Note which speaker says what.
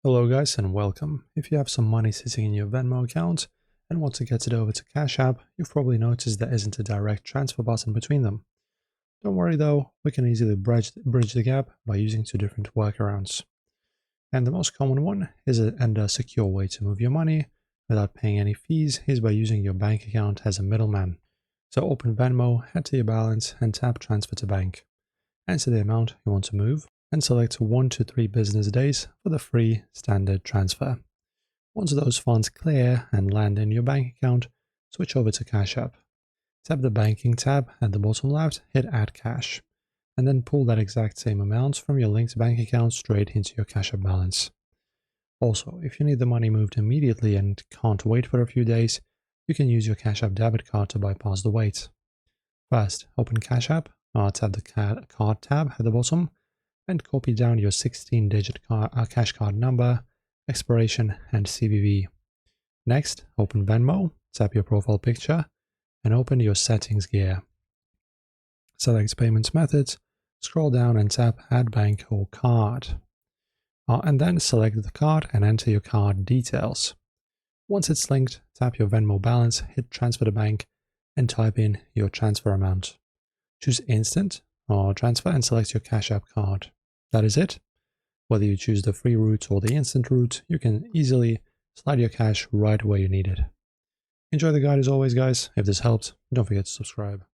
Speaker 1: Hello guys and welcome. If you have some money sitting in your Venmo account and want to get it over to Cash App, you've probably noticed there isn't a direct transfer button between them. Don't worry though, we can easily bridge the gap by using two different workarounds. And the most common one is a secure way to move your money without paying any fees is by using your bank account as a middleman. So open Venmo, head to your balance and tap Transfer to Bank. Enter the amount you want to move and select 1 to 3 business days for the free standard transfer. Once those funds clear and land in your bank account, switch over to Cash App. Tap the Banking tab at the bottom left, hit Add Cash, and then pull that exact same amount from your linked bank account straight into your Cash App balance. Also, if you need the money moved immediately and can't wait for a few days, you can use your Cash App debit card to bypass the wait. First, open Cash App, tap the card tab at the bottom, and copy down your 16-digit cash card number, expiration, and CVV. Next, open Venmo, tap your profile picture, and open your settings gear. Select Payments Methods, scroll down and tap Add Bank or Card. And then select the card and enter your card details. Once it's linked, tap your Venmo balance, hit Transfer to Bank, and type in your transfer amount. Choose Instant or Transfer and select your Cash App card. That is it. Whether you choose the free route or the instant route, you can easily slide your cash right where you need it. Enjoy the guide as always, guys. If this helped, don't forget to subscribe.